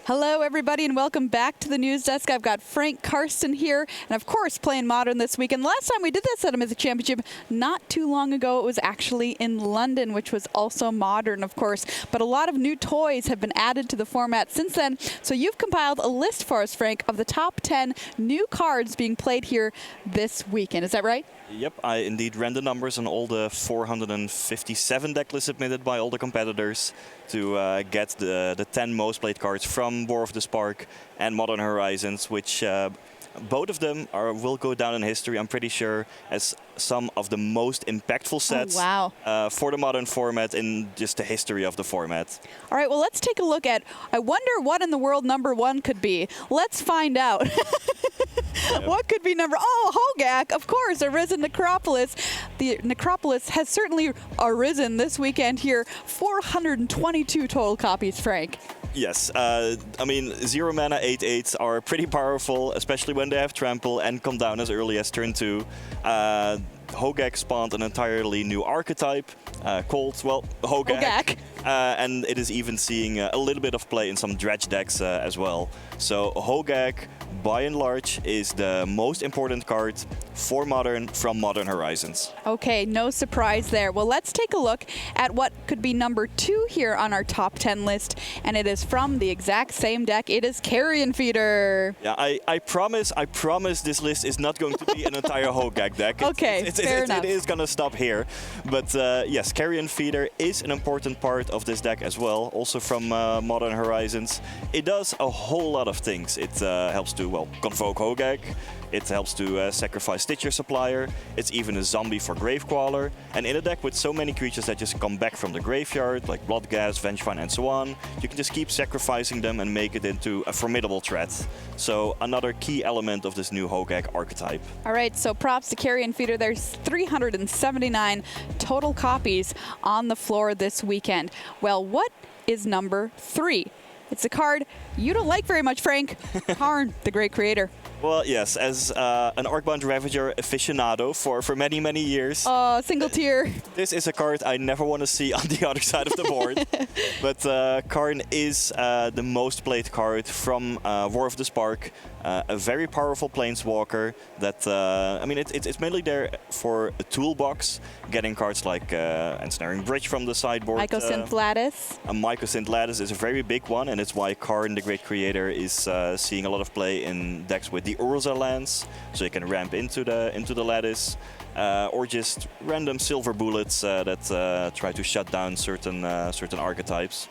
Hello, everybody, and welcome back to the news desk. I've got Frank Karsten here, and of course, playing Modern this weekend. Last time we did this at a Mythic Championship, not too long ago, it was actually in London, which was also Modern, of course. But a lot of new toys have been added to the format since then. So you've compiled a list for us, Frank, of the top 10 new cards being played here this weekend. Is that right? Yep, I indeed ran the numbers on all the 457 deck lists submitted by all the competitors to get the 10 most played cards from War of the Spark and Modern Horizons, which both of them will go down in history, I'm pretty sure, as some of the most impactful sets for the Modern format in just the history of the format. All right, well, let's take a look at, I wonder what in the world #1 could be. Let's find out. What could be Hogaak, of course, Arisen Necropolis. The Necropolis has certainly arisen this weekend here. 422 total copies, Frank. Yes, I mean, 0 mana 8/8s are pretty powerful, especially when they have trample and come down as early as turn 2. Hogaak spawned an entirely new archetype called, well, Hogaak. And it is even seeing a little bit of play in some dredge decks as well. So Hogaak, by and large, is the most important card for Modern from Modern Horizons. Okay, no surprise there. Well, let's take a look at what could be #2 here on our top 10 list. And it is from the exact same deck. It is Carrion Feeder. Yeah, I promise this list is not going to be an entire Hogaak deck. Okay, fair enough. It is going to stop here. But yes, Carrion Feeder is an important part of this deck as well, also from Modern Horizons. It does a whole lot of things. It helps to, well, convoke Hogaak. It helps to sacrifice Stitcher Supplier. It's even a zombie for Gravecrawler. And in a deck with so many creatures that just come back from the graveyard, like Bloodghast, Vengevine, and so on, you can just keep sacrificing them and make it into a formidable threat. So another key element of this new Hogaak archetype. All right, so props to Carrion Feeder. There's 379 total copies on the floor this weekend. Well, what is #3? It's a card you don't like very much, Frank. Karn, the great creator. Well, yes, as an Arcbound Ravager aficionado for many, many years. Single tier. This is a card I never want to see on the other side of the board. But Karn is the most played card from War of the Spark. A very powerful planeswalker that, I mean, it's mainly there for a toolbox, getting cards like Ensnaring Bridge from the sideboard. Mycosynth Lattice. A Mycosynth Lattice is a very big one, and it's why Karn, the great creator, is seeing a lot of play in decks with the Urza lands, so you can ramp into the Lattice, or just random silver bullets that try to shut down certain archetypes.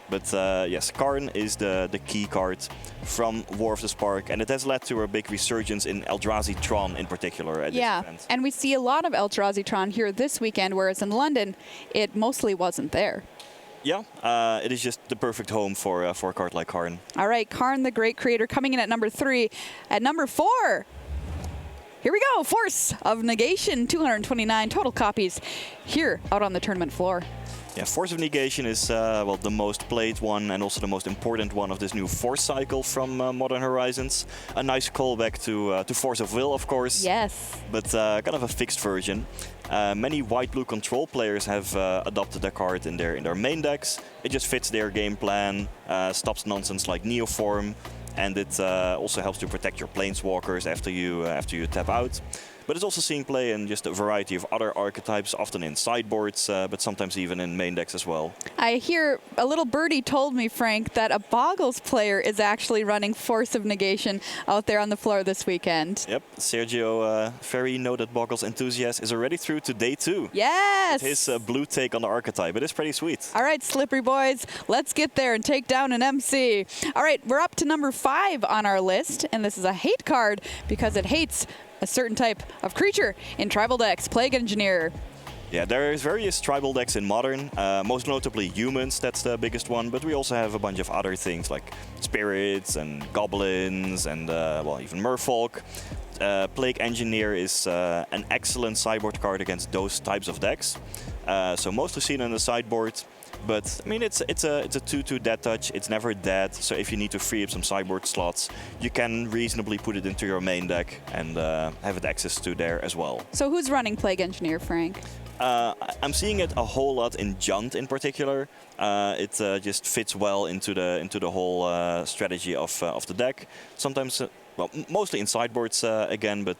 But yes, Karn is the key card from War of the Spark, and it has led to a big resurgence in Eldrazi Tron in particular at this event. And we see a lot of Eldrazi Tron here this weekend, whereas in London, it mostly wasn't there. Yeah, it is just the perfect home for a card like Karn. All right, Karn, the great creator, coming in at #3. At #4, here we go, Force of Negation, 229 total copies here out on the tournament floor. Yeah, Force of Negation is well, the most played one and also the most important one of this new Force cycle from Modern Horizons. A nice callback to Force of Will, of course. Yes. But kind of a fixed version. Many white-blue control players have adopted the card in their main decks. It just fits their game plan, stops nonsense like Neoform, and it also helps to protect your planeswalkers after you tap out. But it's also seeing play in just a variety of other archetypes, often in sideboards, but sometimes even in main decks as well. I hear a little birdie told me, Frank, that a Boggles player is actually running Force of Negation out there on the floor this weekend. Yep, Sergio, very noted Boggles enthusiast, is already through to day 2. Yes! With his blue take on the archetype. It is pretty sweet. All right, Slippery boys, let's get there and take down an MC. All right, we're up to #5 on our list, and this is a hate card because it hates a certain type of creature in tribal decks, Plague Engineer. Yeah, there's various tribal decks in Modern, most notably humans, that's the biggest one, but we also have a bunch of other things like spirits and goblins and, well, even merfolk. Plague Engineer is an excellent sideboard card against those types of decks. So mostly seen on the sideboard. But I mean, it's a 2/2 dead touch. It's never dead. So if you need to free up some sideboard slots, you can reasonably put it into your main deck and have it access to there as well. So who's running Plague Engineer, Frank? I'm seeing it a whole lot in Junt in particular. It just fits well into the whole strategy of the deck. Sometimes, well, mostly in sideboards again, but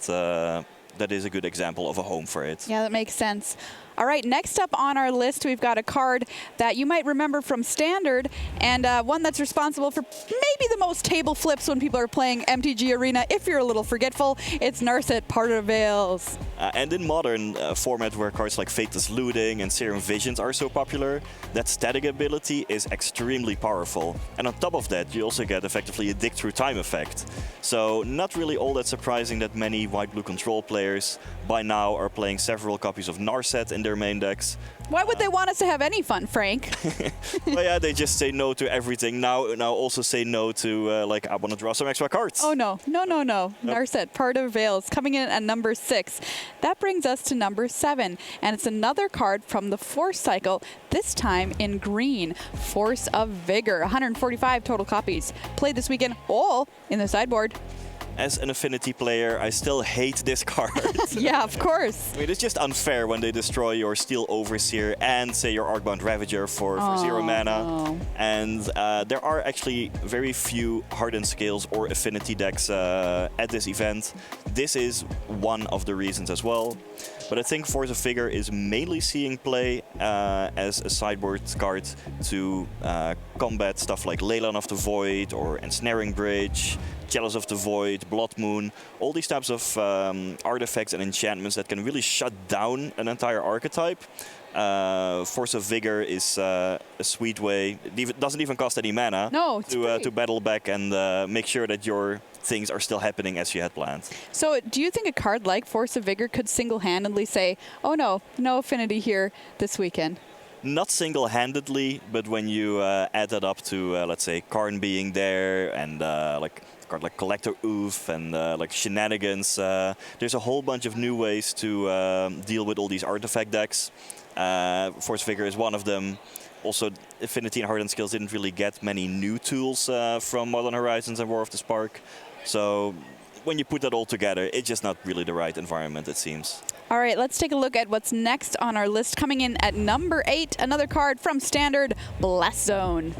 that is a good example of a home for it. Yeah, that makes sense. All right, next up on our list, we've got a card that you might remember from Standard, and one that's responsible for maybe the most table flips when people are playing MTG Arena. If you're a little forgetful, it's Narset, Part of Veils. And in Modern format where cards like Faithless Looting and Serum Visions are so popular, that static ability is extremely powerful. And on top of that, you also get effectively a dig through time effect. So not really all that surprising that many white-blue control players by now are playing several copies of Narset in their main decks. Why would they want us to have any fun, Frank? Well, yeah, they just say no to everything. Now also say no to, like, I want to draw some extra cards. Oh, no. No, no, no. Nope. Narset, Part of Veils, coming in at number 6. That brings us to number 7. And it's another card from the Force cycle, this time in green. Force of Vigor, 145 total copies. Played this weekend, all in the sideboard. As an Affinity player, I still hate this card. Yeah, of course. I mean, it's just unfair when they destroy your Steel Overseer and, say, your Arcbound Ravager for 0 mana. No. And there are actually very few Hardened Scales or Affinity decks at this event. This is one of the reasons as well. But I think Force of Vigor is mainly seeing play as a sideboard card to combat stuff like Leyline of the Void or Ensnaring Bridge, Chalice of the Void, Blood Moon, all these types of artifacts and enchantments that can really shut down an entire archetype. Force of Vigor is a sweet way. It doesn't even cost any mana to battle back and make sure that your things are still happening as you had planned. So do you think a card like Force of Vigor could single-handedly say, oh no, no Affinity here this weekend? Not single-handedly, but when you add that up to, let's say, Karn being there and like a card like Collector Oof and like Shenanigans, there's a whole bunch of new ways to deal with all these artifact decks. Force of Vigor is one of them. Also, Affinity and Hardened Scales didn't really get many new tools from Modern Horizons and War of the Spark. So when you put that all together, it's just not really the right environment, it seems. All right, let's take a look at what's next on our list. Coming in at number 8, another card from Standard, Blast Zone.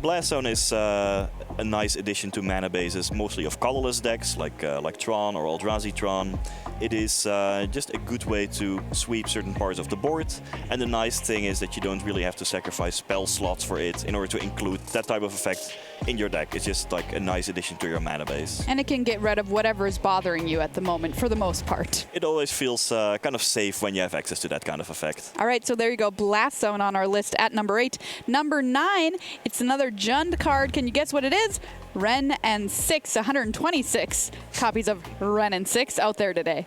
Blast Zone is a nice addition to mana bases, mostly of colorless decks like Tron or Eldrazi Tron. It is just a good way to sweep certain parts of the board, and the nice thing is that you don't really have to sacrifice spell slots for it in order to include that type of effect in your deck. It's just like a nice addition to your mana base. And it can get rid of whatever is bothering you at the moment, for the most part. It always feels kind of safe when you have access to that kind of effect. All right, so there you go, Blast Zone on our list at number 8. Number 9, it's another Jund card. Can you guess what it is? Wrenn and Six, 126 copies of Wrenn and Six out there today.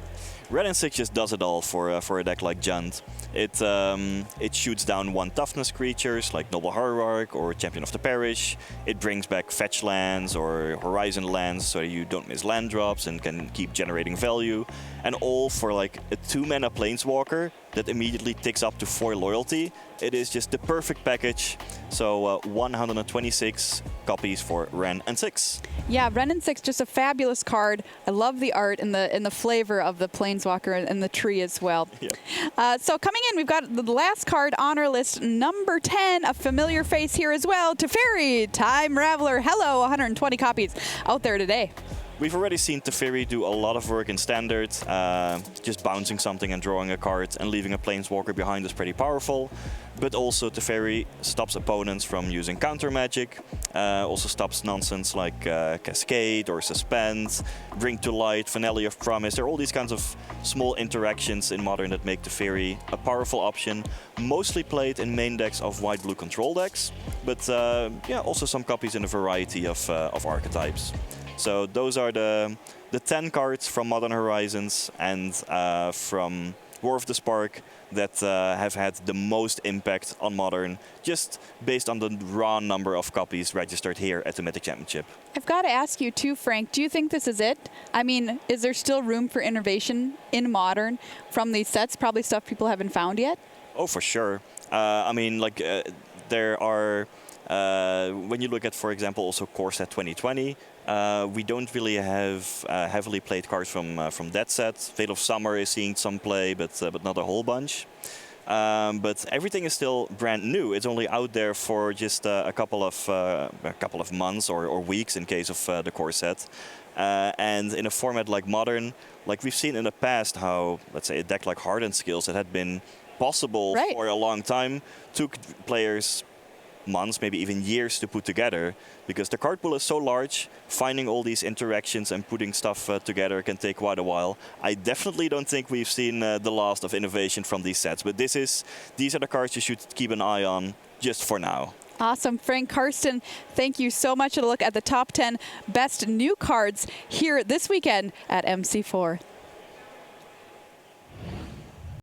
Wrenn and Six just does it all for a deck like Jund. It shoots down 1 toughness creatures like Noble Hierarch or Champion of the Parish. It brings back fetch lands or horizon lands so you don't miss land drops and can keep generating value. And all for like a 2-mana Planeswalker that immediately ticks up to 4 loyalty. It is just the perfect package. So 126 copies for Wrenn and Six. Yeah, Wrenn and Six, just a fabulous card. I love the art and the flavor of the Planeswalker and the tree as well. Yeah. So coming in, we've got the last card on our list, number 10, a familiar face here as well, Teferi, Time Raveler. Hello, 120 copies out there today. We've already seen Teferi do a lot of work in Standard. Just bouncing something and drawing a card and leaving a Planeswalker behind is pretty powerful. But also Teferi stops opponents from using counter magic. Also stops nonsense like Cascade or Suspend, Bring to Light, Finale of Promise. There are all these kinds of small interactions in Modern that make Teferi a powerful option. Mostly played in main decks of white-blue control decks. But yeah, also some copies in a variety of archetypes. So those are the 10 cards from Modern Horizons and from War of the Spark that have had the most impact on Modern, just based on the raw number of copies registered here at the Mythic Championship. I've got to ask you too, Frank, do you think this is it? I mean, is there still room for innovation in Modern from these sets? Probably stuff people haven't found yet? Oh, for sure. I mean, like there are. When you look at, for example, also Core Set 2020, we don't really have heavily played cards from that set. Veil of Summer is seeing some play, but not a whole bunch. But everything is still brand new. It's only out there for just a couple of months or weeks in case of the core set. And in a format like Modern, like we've seen in the past how, let's say, a deck like Hardened Skills that had been possible for a long time took players months, maybe even years to put together, because the card pool is so large. Finding all these interactions and putting stuff together can take quite a while. I definitely don't think we've seen the last of innovation from these sets, but these are the cards you should keep an eye on just for now. Awesome. Frank Karsten, thank you so much. A look at the top 10 best new cards here this weekend at MC4.